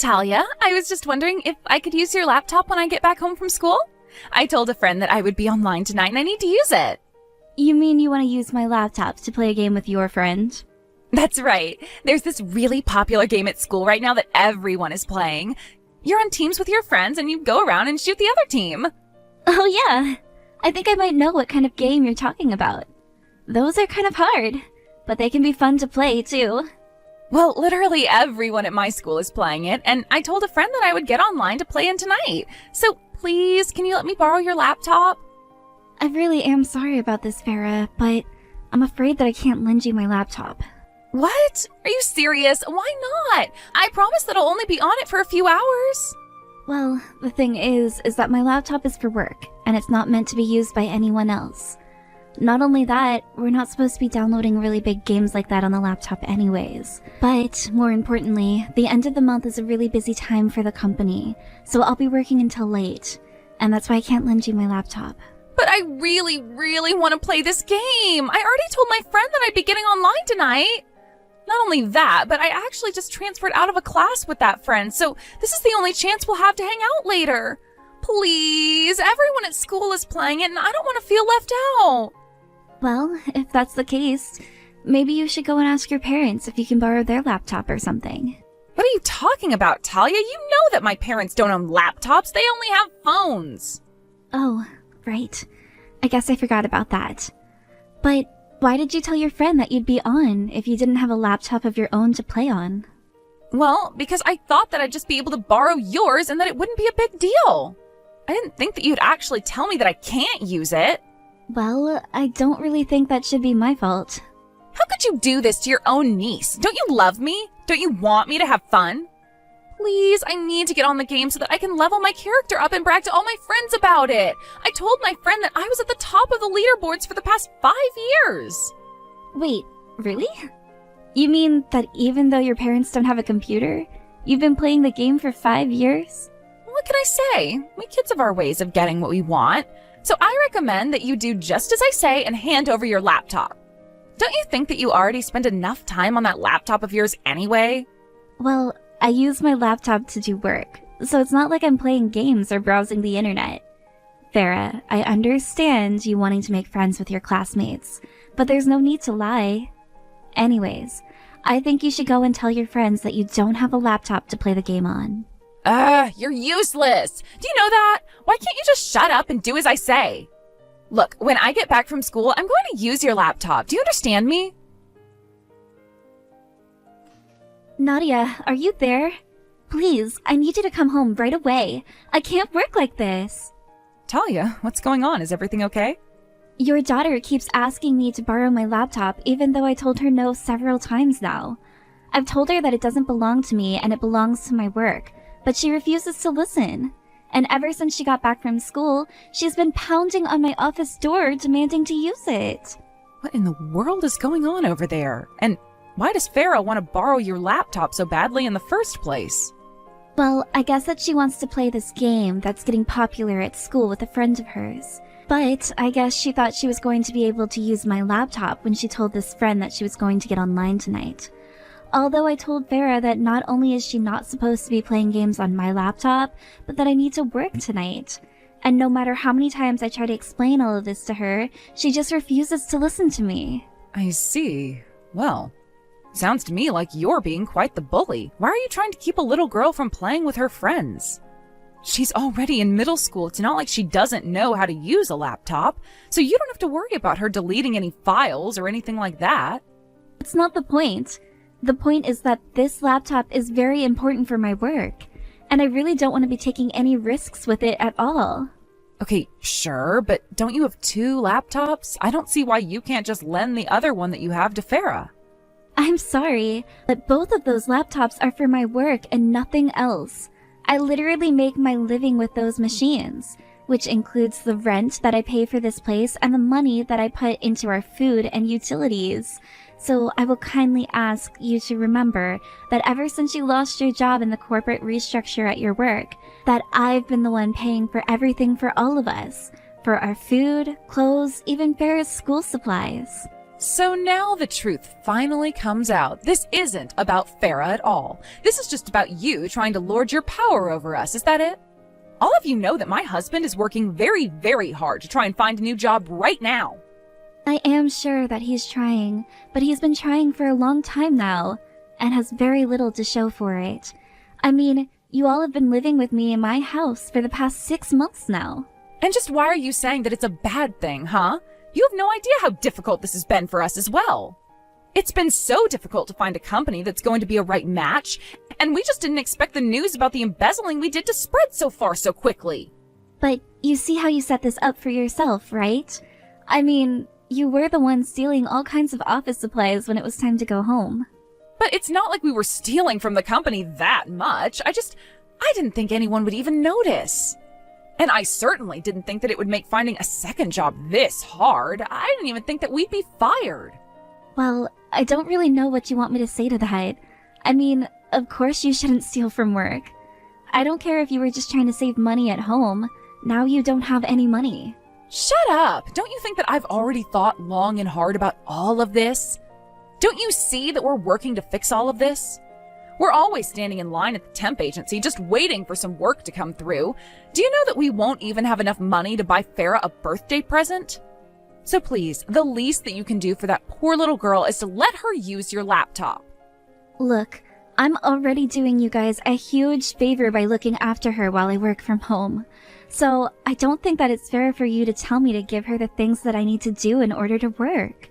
Talia, I was just wondering if I could use your laptop when I get back home from school? I told a friend that I would be online tonight and I need to use it. You mean you want to use my laptop to play a game with your friend? That's right. There's this really popular game at school right now that everyone is playing. You're on teams with your friends and you go around and shoot the other team. Oh yeah, I think I might know what kind of game you're talking about. Those are kind of hard, but they can be fun to play too. Well, literally everyone at my school is playing it, and I told a friend that I would get online to play in tonight. So please, can you let me borrow your laptop? I really am sorry about this, Farah, but I'm afraid that I can't lend you my laptop. What? Are you serious? Why not? I promise that I'll only be on it for a few hours. Well, the thing is that my laptop is for work, and it's not meant to be used by anyone else. Not only that, we're not supposed to be downloading really big games like that on the laptop anyways. But, more importantly, the end of the month is a really busy time for the company, so I'll be working until late, and that's why I can't lend you my laptop. But I really, really want to play this game. I already told my friend that I'd be getting online tonight. Not only that, but I actually just transferred out of a class with that friend, so this is the only chance we'll have to hang out later. Please, everyone at school is playing it and I don't want to feel left out. Well, if that's the case, maybe you should go and ask your parents if you can borrow their laptop or something. What are you talking about, Talia? You know that my parents don't own laptops. They only have phones. Oh, right. I guess I forgot about that. But why did you tell your friend that you'd be on if you didn't have a laptop of your own to play on? Well, because I thought that I'd just be able to borrow yours and that it wouldn't be a big deal. I didn't think that you'd actually tell me that I can't use it. Well, I don't really think that should be my fault. How could you do this to your own niece? Don't you love me? Don't you want me to have fun? Please, I need to get on the game so that I can level my character up and brag to all my friends about it. I told my friend that I was at the top of the leaderboards for the past 5 years. Wait, really? You mean that even though your parents don't have a computer, you've been playing the game for 5 years? What can I say? We kids have our ways of getting what we want. So I recommend that you do just as I say and hand over your laptop. Don't you think that you already spend enough time on that laptop of yours anyway? Well, I use my laptop to do work, so it's not like I'm playing games or browsing the internet. Farah, I understand you wanting to make friends with your classmates, but there's no need to lie. Anyways, I think you should go and tell your friends that you don't have a laptop to play the game on. You're useless. Do you know that? Why can't you just shut up and do as I say? Look, when I get back from school, I'm going to use your laptop. Do you understand me? Nadia, are you there? Please, I need you to come home right away. I can't work like this. Talia, what's going on? Is everything okay? Your daughter keeps asking me to borrow my laptop even though I told her no several times now. I've told her that it doesn't belong to me and it belongs to my work, but she refuses to listen. And ever since she got back from school, she's been pounding on my office door demanding to use it. What in the world is going on over there? And why does Farah want to borrow your laptop so badly in the first place? Well, I guess that she wants to play this game that's getting popular at school with a friend of hers. But I guess she thought she was going to be able to use my laptop when she told this friend that she was going to get online tonight. Although I told Farah that not only is she not supposed to be playing games on my laptop, but that I need to work tonight. And no matter how many times I try to explain all of this to her, she just refuses to listen to me. I see. Well, sounds to me like you're being quite the bully. Why are you trying to keep a little girl from playing with her friends? She's already in middle school. It's not like she doesn't know how to use a laptop, so you don't have to worry about her deleting any files or anything like that. It's not the point. The point is that this laptop is very important for my work, and I really don't want to be taking any risks with it at all. Okay, sure, but don't you have 2 laptops? I don't see why you can't just lend the other one that you have to Farah. I'm sorry, but both of those laptops are for my work and nothing else. I literally make my living with those machines, which includes the rent that I pay for this place and the money that I put into our food and utilities. So I will kindly ask you to remember that ever since you lost your job in the corporate restructure at your work, that I've been the one paying for everything for all of us. For our food, clothes, even Farah's school supplies. So now the truth finally comes out. This isn't about Farah at all. This is just about you trying to lord your power over us. Is that it? All of you know that my husband is working very, very hard to try and find a new job right now. I am sure that he's trying, but he's been trying for a long time now, and has very little to show for it. I mean, you all have been living with me in my house for the past 6 months now. And just why are you saying that it's a bad thing, huh? You have no idea how difficult this has been for us as well. It's been so difficult to find a company that's going to be a right match, and we just didn't expect the news about the embezzling we did to spread so far so quickly. But you see how you set this up for yourself, right? I mean, you were the one stealing all kinds of office supplies when it was time to go home. But it's not like we were stealing from the company that much. I didn't think anyone would even notice. And I certainly didn't think that it would make finding a second job this hard. I didn't even think that we'd be fired. Well, I don't really know what you want me to say to that. I mean, of course you shouldn't steal from work. I don't care if you were just trying to save money at home. Now you don't have any money. Shut up! Don't you think that I've already thought long and hard about all of this? Don't you see that we're working to fix all of this? We're always standing in line at the temp agency, just waiting for some work to come through. Do you know that we won't even have enough money to buy Farah a birthday present? So please, the least that you can do for that poor little girl is to let her use your laptop. Look, I'm already doing you guys a huge favor by looking after her while I work from home. So I don't think that it's fair for you to tell me to give her the things that I need to do in order to work.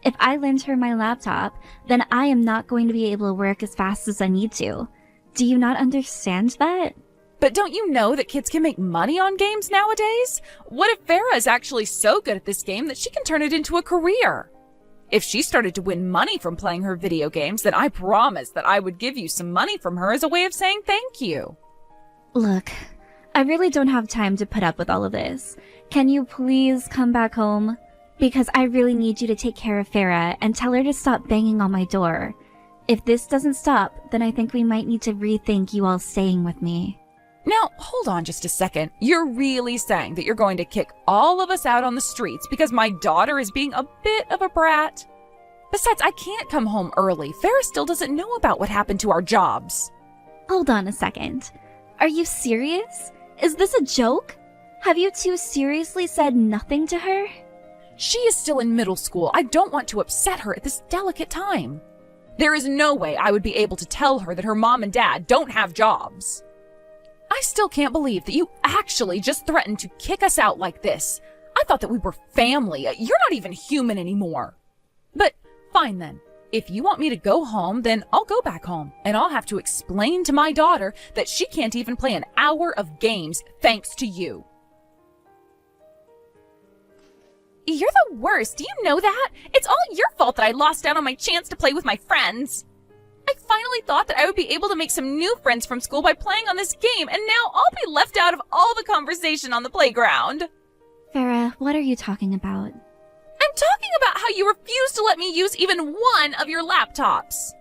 If I lend her my laptop, then I am not going to be able to work as fast as I need to. Do you not understand that? But don't you know that kids can make money on games nowadays? What if Farah is actually so good at this game that she can turn it into a career? If she started to win money from playing her video games, then I promise that I would give you some money from her as a way of saying thank you. Look, I really don't have time to put up with all of this. Can you please come back home? Because I really need you to take care of Farah and tell her to stop banging on my door. If this doesn't stop, then I think we might need to rethink you all staying with me. Now, hold on just a second. You're really saying that you're going to kick all of us out on the streets because my daughter is being a bit of a brat? Besides, I can't come home early. Farah still doesn't know about what happened to our jobs. Hold on a second. Are you serious? Is this a joke? Have you two seriously said nothing to her? She is still in middle school. I don't want to upset her at this delicate time. There is no way I would be able to tell her that her mom and dad don't have jobs. I still can't believe that you actually just threatened to kick us out like this. I thought that we were family. You're not even human anymore. But fine then. If you want me to go home, then I'll go back home. And I'll have to explain to my daughter that she can't even play an hour of games thanks to you. You're the worst. Do you know that? It's all your fault that I lost out on my chance to play with my friends. I finally thought that I would be able to make some new friends from school by playing on this game, and now I'll be left out of all the conversation on the playground. Farah, what are you talking about? I'm talking about how you refused to let me use even one of your laptops.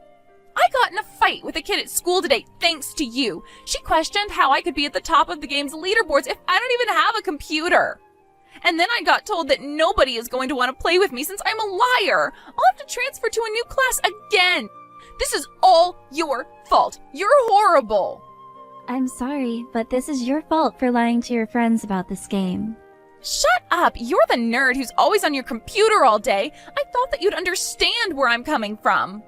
I got in a fight with a kid at school today thanks to you. She questioned how I could be at the top of the game's leaderboards if I don't even have a computer. And then I got told that nobody is going to want to play with me since I'm a liar. I'll have to transfer to a new class again. This is all your fault. You're horrible. I'm sorry, but this is your fault for lying to your friends about this game. Shut up. You're the nerd who's always on your computer all day. I thought that you'd understand where I'm coming from.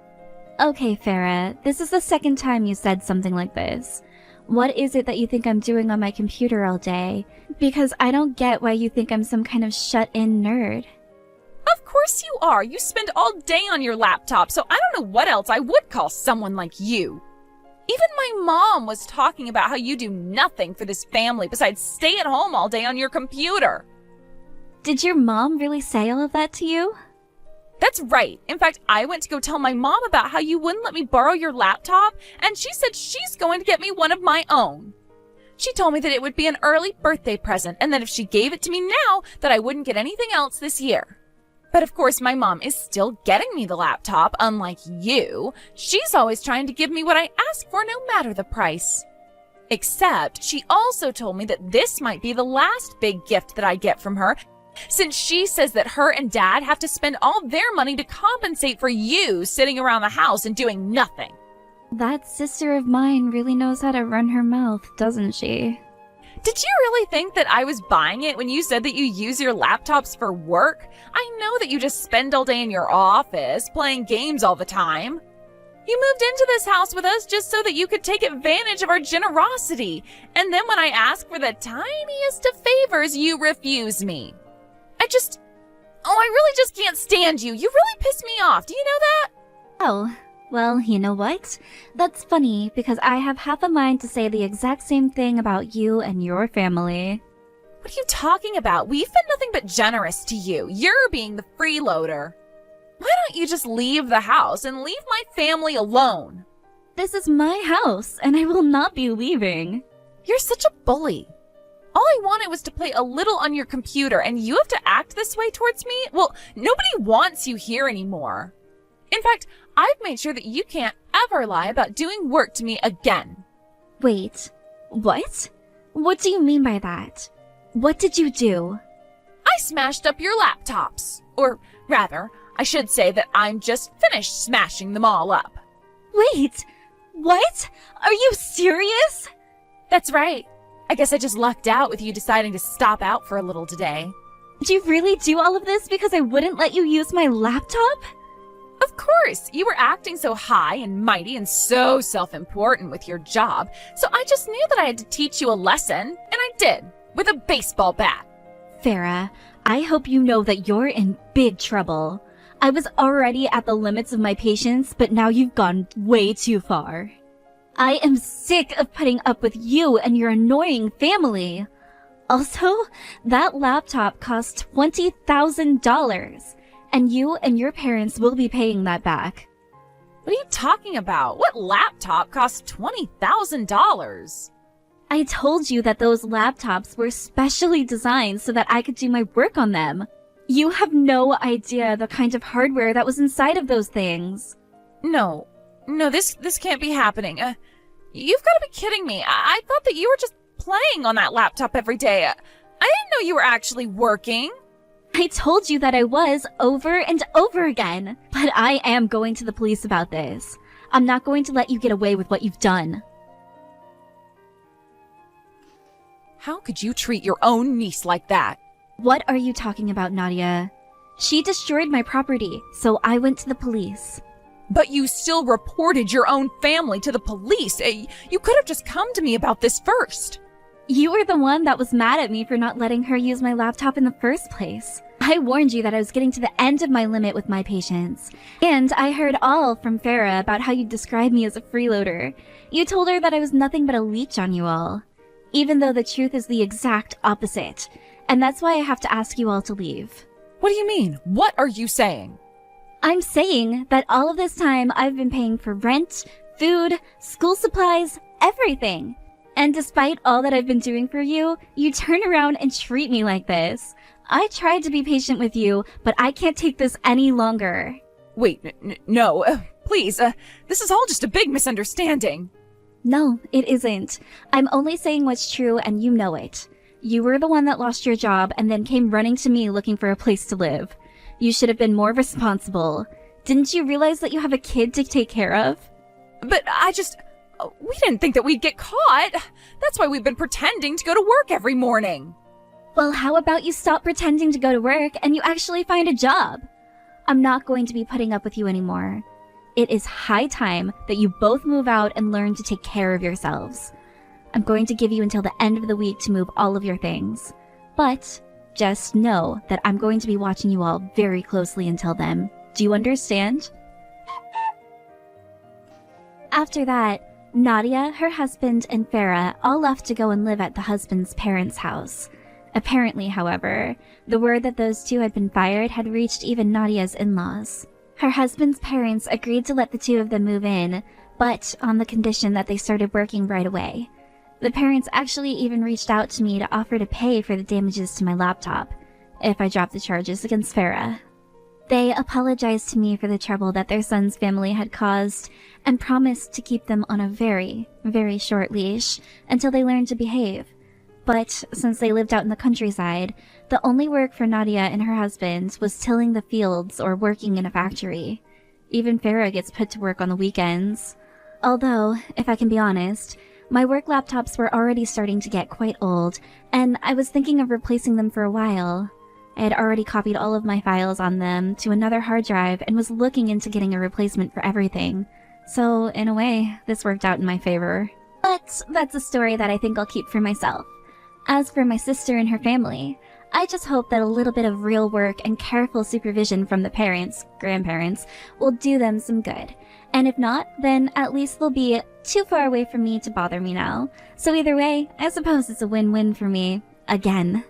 Okay, Farah, this is the second time you said something like this. What is it that you think I'm doing on my computer all day? Because I don't get why you think I'm some kind of shut-in nerd. Of course you are. You spend all day on your laptop, so I don't know what else I would call someone like you. Even my mom was talking about how you do nothing for this family besides stay at home all day on your computer. Did your mom really say all of that to you? That's right. In fact, I went to go tell my mom about how you wouldn't let me borrow your laptop, and she said she's going to get me one of my own. She told me that it would be an early birthday present, and that if she gave it to me now, that I wouldn't get anything else this year. But of course, my mom is still getting me the laptop, unlike you. She's always trying to give me what I ask for, no matter the price. Except, she also told me that this might be the last big gift that I get from her, Since she says that her and Dad have to spend all their money to compensate for you sitting around the house and doing nothing. That sister of mine really knows how to run her mouth, doesn't she? Did you really think that I was buying it when you said that you use your laptops for work? I know that you just spend all day in your office playing games all the time. You moved into this house with us just so that you could take advantage of our generosity. And then when I ask for the tiniest of favors, you refuse me. I really just can't stand you. You really piss me off. Do you know that? Oh, well, you know what? That's funny because I have half a mind to say the exact same thing about you and your family. What are you talking about? We've been nothing but generous to you. You're being the freeloader. Why don't you just leave the house and leave my family alone? This is my house, and I will not be leaving. You're such a bully. All I wanted was to play a little on your computer, and you have to act this way towards me? Well, nobody wants you here anymore. In fact, I've made sure that you can't ever lie about doing work to me again. Wait, what? What do you mean by that? What did you do? I smashed up your laptops. Or rather, I should say that I'm just finished smashing them all up. Wait, what? Are you serious? That's right. I guess I just lucked out with you deciding to stop out for a little today. Did you really do all of this because I wouldn't let you use my laptop? Of course, you were acting so high and mighty and so self-important with your job, so I just knew that I had to teach you a lesson, and I did, with a baseball bat. Farah, I hope you know that you're in big trouble. I was already at the limits of my patience, but now you've gone way too far. I am sick of putting up with you and your annoying family. Also, that laptop cost $20,000, and you and your parents will be paying that back. What are you talking about? What laptop costs $20,000? I told you that those laptops were specially designed so that I could do my work on them. You have no idea the kind of hardware that was inside of those things. No, this can't be happening. You've got to be kidding me. I thought that you were just playing on that laptop every day. I didn't know you were actually working. I told you that I was over and over again, but I am going to the police about this. I'm not going to let you get away with what you've done. How could you treat your own niece like that? What are you talking about, Nadia? She destroyed my property, so I went to the police. But you still reported your own family to the police. You could have just come to me about this first. You were the one that was mad at me for not letting her use my laptop in the first place. I warned you that I was getting to the end of my limit with my patience. And I heard all from Farah about how you described me as a freeloader. You told her that I was nothing but a leech on you all. Even though the truth is the exact opposite. And that's why I have to ask you all to leave. What do you mean? What are you saying? I'm saying that all of this time I've been paying for rent, food, school supplies, everything. And despite all that I've been doing for you, you turn around and treat me like this. I tried to be patient with you, but I can't take this any longer. Wait, no, please, this is all just a big misunderstanding. No, it isn't. I'm only saying what's true and you know it. You were the one that lost your job and then came running to me looking for a place to live. You should have been more responsible. Didn't you realize that you have a kid to take care of? But we didn't think that we'd get caught. That's why we've been pretending to go to work every morning. Well, how about you stop pretending to go to work and you actually find a job? I'm not going to be putting up with you anymore. It is high time that you both move out and learn to take care of yourselves. I'm going to give you until the end of the week to move all of your things. But just know that I'm going to be watching you all very closely until then. Do you understand? After that, Nadia, her husband, and Farah all left to go and live at the husband's parents' house. Apparently, however, the word that those two had been fired had reached even Nadia's in-laws. Her husband's parents agreed to let the two of them move in, but on the condition that they started working right away. The parents actually even reached out to me to offer to pay for the damages to my laptop, if I dropped the charges against Farah. They apologized to me for the trouble that their son's family had caused, and promised to keep them on a very, very short leash until they learned to behave. But since they lived out in the countryside, the only work for Nadia and her husband was tilling the fields or working in a factory. Even Farah gets put to work on the weekends. Although, if I can be honest, my work laptops were already starting to get quite old, and I was thinking of replacing them for a while. I had already copied all of my files on them to another hard drive and was looking into getting a replacement for everything. So, in a way, this worked out in my favor. But that's a story that I think I'll keep for myself. As for my sister and her family, I just hope that a little bit of real work and careful supervision from the parents, grandparents, will do them some good. And if not, then at least they'll be too far away from me to bother me now. So either way, I suppose it's a win-win for me. Again.